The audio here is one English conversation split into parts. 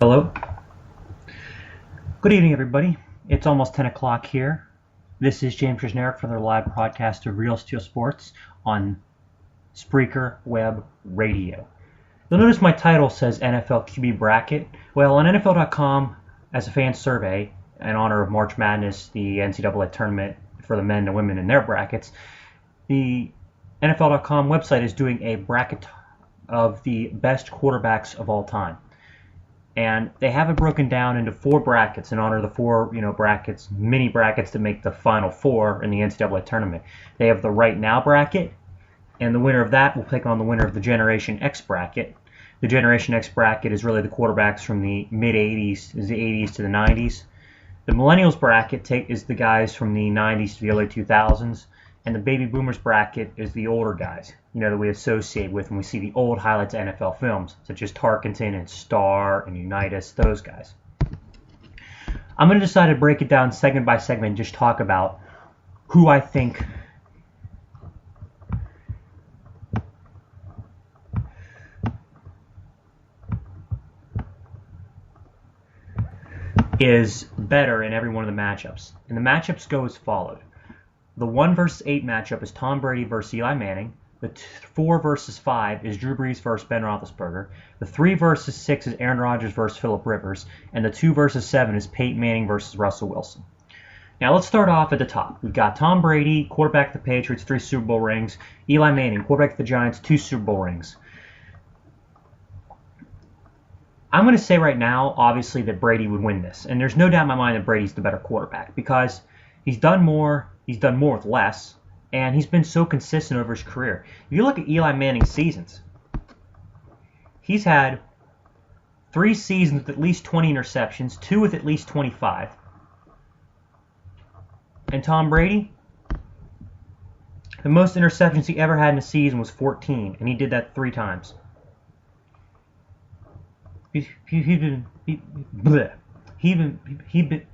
Hello. Good evening, everybody. It's almost 10 o'clock here. This is James Krasnerick for their live broadcast of Real Steel Sports on Spreaker Web Radio. You'll notice my title says NFL QB Bracket. Well, on NFL.com, as a fan survey, in honor of March Madness, the NCAA tournament for the men and women in their brackets, the NFL.com website is doing a bracket of the best quarterbacks of all time. And they have it broken down into four brackets in honor of the four, brackets, mini brackets to make the Final Four in the NCAA tournament. They have the Right Now bracket, and the winner of that will take on the winner of the Generation X bracket. The Generation X bracket is really the quarterbacks from the mid-'80s, the '80s to the '90s. The Millennials bracket is the guys from the '90s to the early 2000s. And the Baby Boomers bracket is the older guys, that we associate with when we see the old highlights of NFL films, such as Tarkenton and Starr and Unitas, those guys. I'm going to decide to break it down segment by segment and just talk about who I think is better in every one of the matchups. And the matchups go as followed. The 1 versus 8 matchup is Tom Brady versus Eli Manning. The 4 versus 5 is Drew Brees versus Ben Roethlisberger. The 3 versus 6 is Aaron Rodgers versus Phillip Rivers. And the 2 versus 7 is Peyton Manning versus Russell Wilson. Now let's start off at the top. We've got Tom Brady, quarterback of the Patriots, 3 Super Bowl rings. Eli Manning, quarterback of the Giants, 2 Super Bowl rings. I'm going to say right now, obviously, that Brady would win this. And there's no doubt in my mind that Brady's the better quarterback because he's done more with less, and he's been so consistent over his career. If you look at Eli Manning's seasons, he's had 3 seasons with at least 20 interceptions, 2 with at least 25. And Tom Brady, the most interceptions he ever had in a season was 14, and he did that 3 times.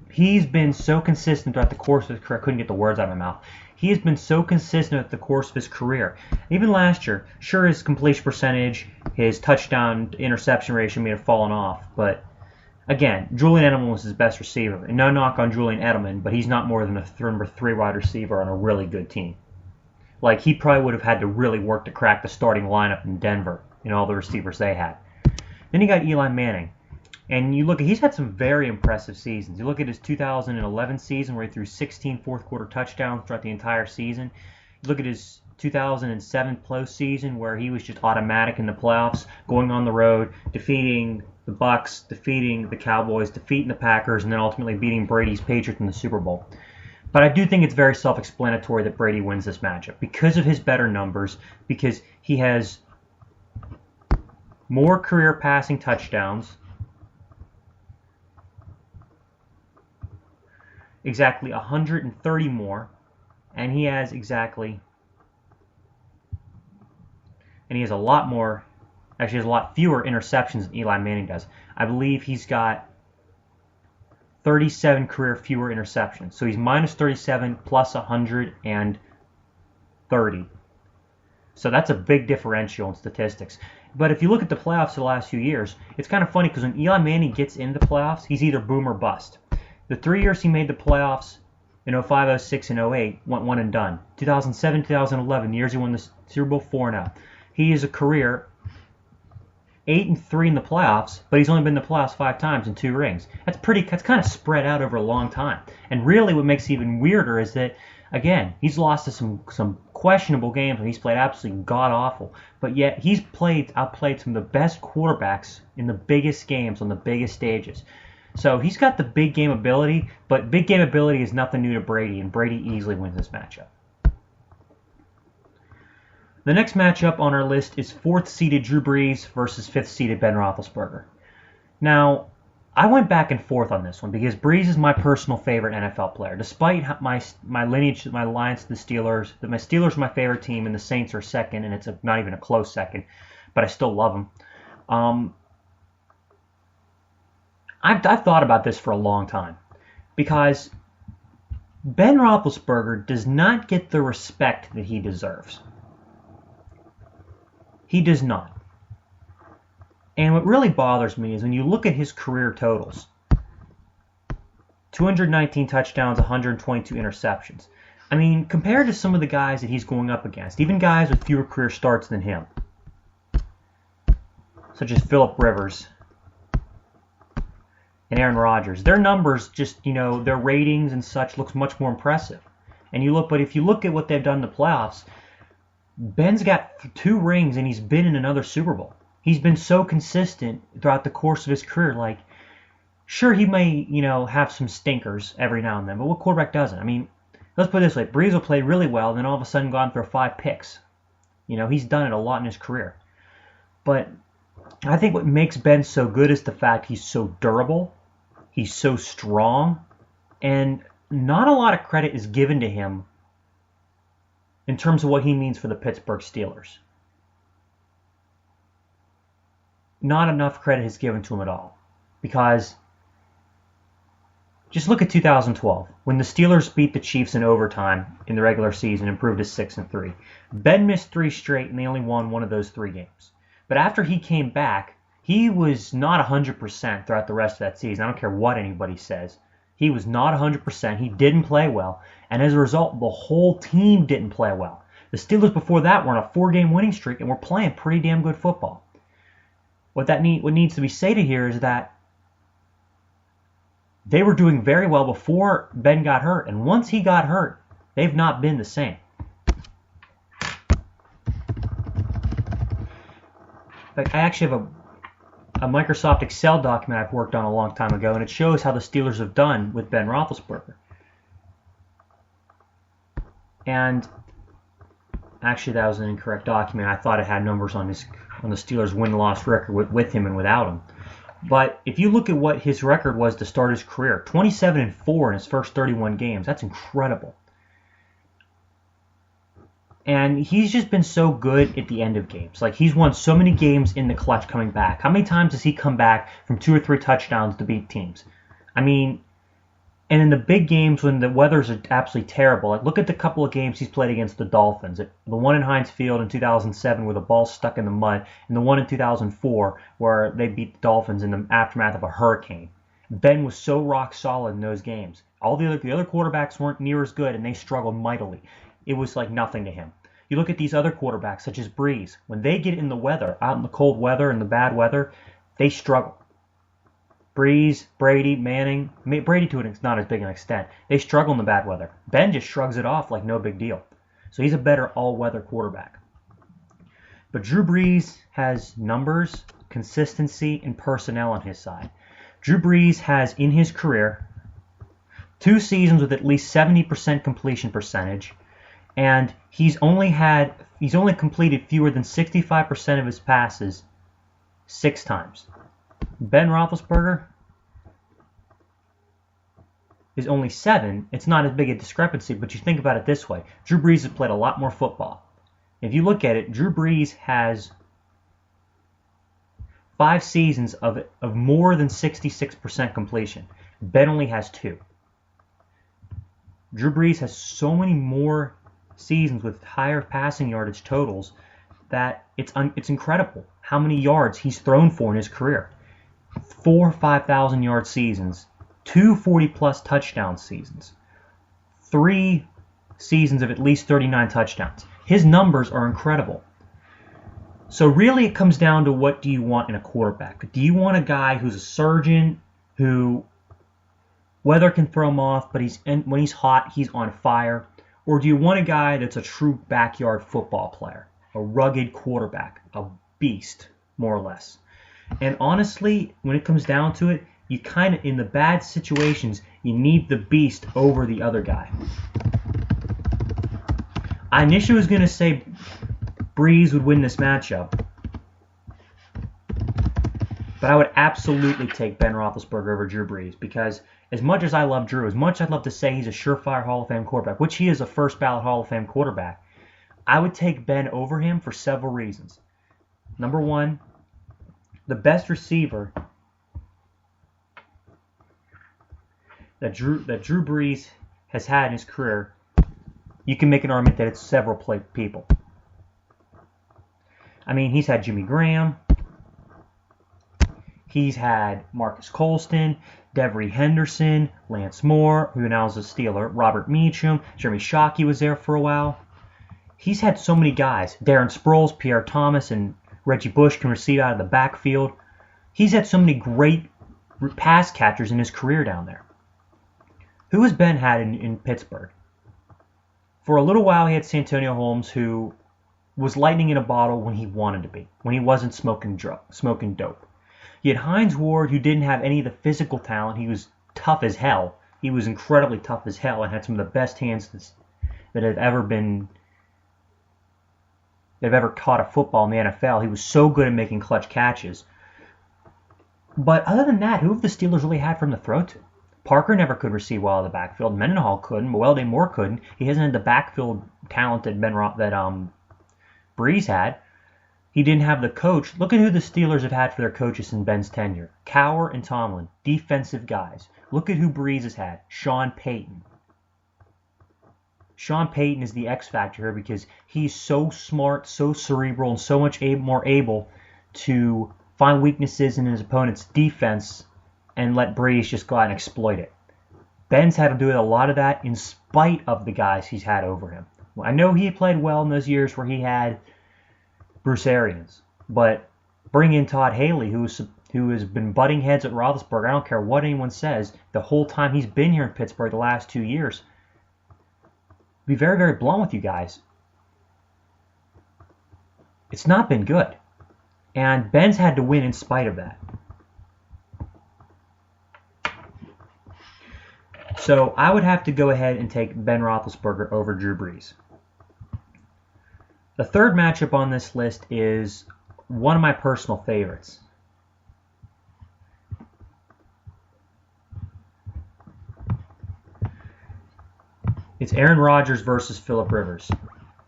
He's been so consistent throughout the course of his career. I couldn't get the words out of my mouth. He has been so consistent at the course of his career. Even last year, sure, his completion percentage, his touchdown interception ratio may have fallen off, but again, Julian Edelman was his best receiver. And no knock on Julian Edelman, but he's not more than a number 3 wide receiver on a really good team. Like, he probably would have had to really work to crack the starting lineup in Denver and all the receivers they had. Then you got Eli Manning. And you look at, he's had some very impressive seasons. You look at his 2011 season where he threw 16 fourth-quarter touchdowns throughout the entire season. You look at his 2007 postseason where he was just automatic in the playoffs, going on the road, defeating the Bucks, defeating the Cowboys, defeating the Packers, and then ultimately beating Brady's Patriots in the Super Bowl. But I do think it's very self-explanatory that Brady wins this matchup because of his better numbers, because he has more career passing touchdowns, exactly 130 more, and he has a lot fewer interceptions than Eli Manning does. I believe he's got 37 career fewer interceptions. So he's minus 37 plus 130. So that's a big differential in statistics. But if you look at the playoffs of the last few years, it's kind of funny because when Eli Manning gets into the playoffs, he's either boom or bust. The 3 years he made the playoffs in 05, 06, and 08 went one and done. 2007, 2011, the years he won the Super Bowl 4-0. He is a career 8-3 in the playoffs, but he's only been in the playoffs 5 times and 2 rings. That's kind of spread out over a long time. And really what makes it even weirder is that, again, he's lost to some questionable games and he's played absolutely god-awful. But yet he's outplayed some of the best quarterbacks in the biggest games on the biggest stages. So he's got the big game ability, but big game ability is nothing new to Brady, and Brady easily wins this matchup. The next matchup on our list is 4th-seeded Drew Brees versus 5th-seeded Ben Roethlisberger. Now, I went back and forth on this one because Brees is my personal favorite NFL player. Despite my lineage, my alliance to the Steelers, that my Steelers are my favorite team and the Saints are second, and it's not even a close second, but I still love them. I've thought about this for a long time because Ben Roethlisberger does not get the respect that he deserves. He does not. And what really bothers me is when you look at his career totals, 219 touchdowns, 122 interceptions. I mean, compared to some of the guys that he's going up against, even guys with fewer career starts than him, such as Phillip Rivers and Aaron Rodgers, their numbers just, their ratings and such looks much more impressive. But if you look at what they've done in the playoffs, Ben's got 2 rings and he's been in another Super Bowl. He's been so consistent throughout the course of his career. Like, sure, he may, have some stinkers every now and then, but what quarterback doesn't? I mean, let's put it this way. Breeze will play really well, then all of a sudden go out and throw 5 picks. He's done it a lot in his career. But I think what makes Ben so good is the fact he's so durable, he's so strong, and not a lot of credit is given to him in terms of what he means for the Pittsburgh Steelers. Not enough credit is given to him at all. Because just look at 2012, when the Steelers beat the Chiefs in overtime in the regular season, improved to 6-3. Ben missed 3 straight, and they only won one of those 3 games. But after he came back, he was not 100% throughout the rest of that season. I don't care what anybody says. He was not 100%. He didn't play well. And as a result, the whole team didn't play well. The Steelers before that were on a 4-game winning streak and were playing pretty damn good football. What needs to be stated here is that they were doing very well before Ben got hurt. And once he got hurt, they've not been the same. Like, I actually have a Microsoft Excel document I've worked on a long time ago, and it shows how the Steelers have done with Ben Roethlisberger. And actually, that was an incorrect document. I thought it had numbers on the Steelers' win-loss record with him and without him. But if you look at what his record was to start his career, 27-4 in his first 31 games. That's incredible. And he's just been so good at the end of games. Like, he's won so many games in the clutch coming back. How many times has he come back from 2 or 3 touchdowns to beat teams? I mean, and in the big games when the weather's absolutely terrible, like, look at the couple of games he's played against the Dolphins. The one in Heinz Field in 2007 where the ball stuck in the mud, and the one in 2004 where they beat the Dolphins in the aftermath of a hurricane. Ben was so rock solid in those games. All the other quarterbacks weren't near as good, and they struggled mightily. It was like nothing to him. You look at these other quarterbacks, such as Breeze. When they get in the weather, out in the cold weather and the bad weather, they struggle. Breeze, Brady, Manning, Brady to an not as big an extent, they struggle in the bad weather. Ben just shrugs it off like no big deal. So he's a better all-weather quarterback. But Drew Brees has numbers, consistency, and personnel on his side. Drew Brees has, in his career, 2 seasons with at least 70% completion percentage, and he's only completed fewer than 65% of his passes 6 times. Ben Roethlisberger is only 7. It's not as big a discrepancy, but you think about it this way. Drew Brees has played a lot more football. If you look at it, Drew Brees has 5 seasons of more than 66% completion. Ben only has 2. Drew Brees has so many more seasons with higher passing yardage totals that it's incredible how many yards he's thrown for in his career. 4 5,000 yard seasons, 2 40-plus touchdown seasons, 3 seasons of at least 39 touchdowns. His numbers are incredible. So really it comes down to what do you want in a quarterback? Do you want a guy who's a surgeon, who weather can throw him off, but when he's hot, he's on fire? Or do you want a guy that's a true backyard football player, a rugged quarterback, a beast, more or less? And honestly, when it comes down to it, you kind of, in the bad situations, you need the beast over the other guy. I initially was going to say Breeze would win this matchup, but I would absolutely take Ben Roethlisberger over Drew Brees, because as much as I love Drew, as much as I'd love to say he's a surefire Hall of Fame quarterback, which he is a first-ballot Hall of Fame quarterback, I would take Ben over him for several reasons. Number one, the best receiver that Drew Brees has had in his career, you can make an argument that it's several people. I mean, he's had Jimmy Graham, He's had Marcus Colston, Devery Henderson, Lance Moore, who now is a Steeler, Robert Meacham, Jeremy Shockey was there for a while. He's had so many guys. Darren Sproles, Pierre Thomas, and Reggie Bush can receive out of the backfield. He's had so many great pass catchers in his career down there. Who has Ben had in Pittsburgh? For a little while, he had Santonio Holmes, who was lightning in a bottle when he wanted to be, when he wasn't smoking dope. You had Hines Ward, who didn't have any of the physical talent. He was tough as hell. He was incredibly tough as hell and had some of the best hands that have ever been. They've ever caught a football in the NFL. He was so good at making clutch catches. But other than that, who have the Steelers really had from the throw to? Parker never could receive well in the backfield. Mendenhall couldn't. Mewelde Moore couldn't. He hasn't had the backfield talent that Breeze had. He didn't have the coach. Look at who the Steelers have had for their coaches in Ben's tenure. Cowher and Tomlin, defensive guys. Look at who Breeze has had. Sean Payton. Sean Payton is the X factor here because he's so smart, so cerebral, and so much more able to find weaknesses in his opponent's defense and let Breeze just go out and exploit it. Ben's had to do a lot of that in spite of the guys he's had over him. I know he played well in those years where he had Bruce Arians, but bring in Todd Haley, who has been butting heads at Roethlisberger. I don't care what anyone says. The whole time he's been here in Pittsburgh the last 2 years. Be very, very blunt with you guys. It's not been good. And Ben's had to win in spite of that. So I would have to go ahead and take Ben Roethlisberger over Drew Brees. The third matchup on this list is one of my personal favorites. It's Aaron Rodgers versus Phillip Rivers.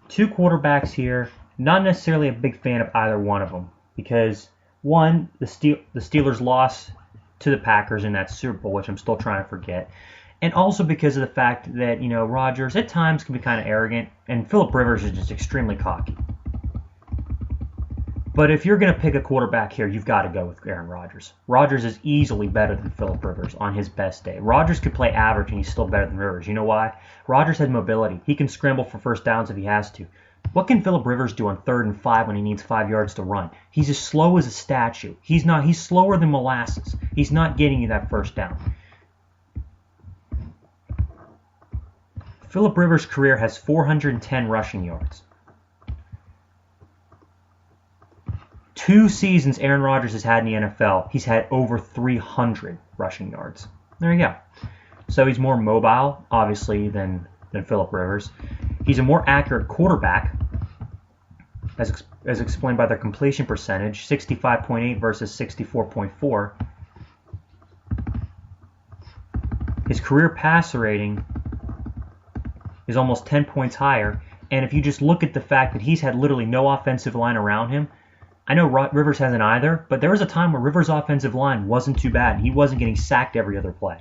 Two quarterbacks here. Not necessarily a big fan of either one of them because, one, the Steelers lost to the Packers in that Super Bowl, which I'm still trying to forget, and also because of the fact that, Rodgers at times can be kind of arrogant, and Phillip Rivers is just extremely cocky. But if you're going to pick a quarterback here, you've got to go with Aaron Rodgers. Rodgers is easily better than Phillip Rivers on his best day. Rodgers could play average, and he's still better than Rivers. You know why? Rodgers has mobility. He can scramble for first downs if he has to. What can Phillip Rivers do on 3rd and 5 when he needs 5 yards to run? He's as slow as a statue. He's slower than molasses. He's not getting you that first down. Phillip Rivers' career has 410 rushing yards. 2 seasons Aaron Rodgers has had in the NFL, he's had over 300 rushing yards. There you go. So he's more mobile, obviously, than Phillip Rivers. He's a more accurate quarterback, as explained by their completion percentage, 65.8 versus 64.4. His career passer rating is almost 10 points higher, and if you just look at the fact that he's had literally no offensive line around him, I know Rivers hasn't either, but there was a time where Rivers' offensive line wasn't too bad. He wasn't getting sacked every other play.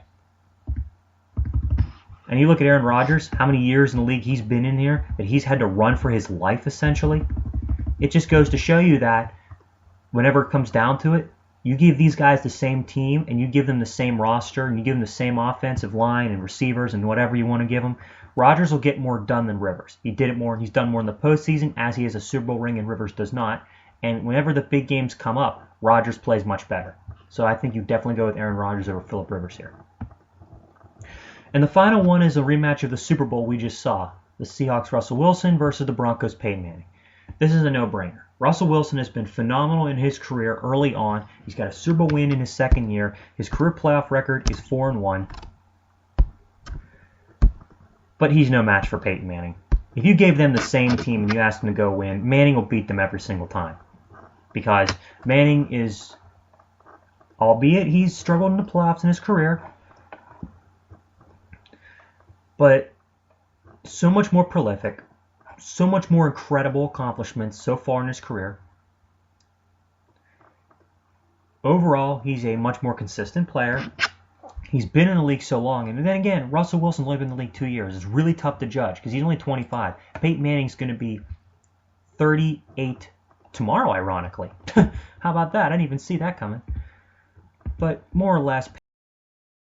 And you look at Aaron Rodgers, how many years in the league he's been in here, that he's had to run for his life, essentially. It just goes to show you that whenever it comes down to it, you give these guys the same team, and you give them the same roster, and you give them the same offensive line and receivers and whatever you want to give them, Rodgers will get more done than Rivers. He did it more, and he's done more in the postseason, as he has a Super Bowl ring and Rivers does not. And whenever the big games come up, Rodgers plays much better. So I think you definitely go with Aaron Rodgers over Phillip Rivers here. And the final one is a rematch of the Super Bowl we just saw. The Seahawks Russell Wilson versus the Broncos Peyton Manning. This is a no-brainer. Russell Wilson has been phenomenal in his career early on. He's got a Super Bowl win in his second year. His career playoff record is 4-1. But he's no match for Peyton Manning. If you gave them the same team and you asked them to go win, Manning will beat them every single time. Because Manning is, albeit he's struggled in the playoffs in his career, but so much more prolific, so much more incredible accomplishments so far in his career. Overall, he's a much more consistent player. He's been in the league so long. And then again, Russell Wilson's only been in the league 2 years. It's really tough to judge because he's only 25. Peyton Manning's going to be 38 tomorrow, ironically. How about that? I didn't even see that coming. but more or less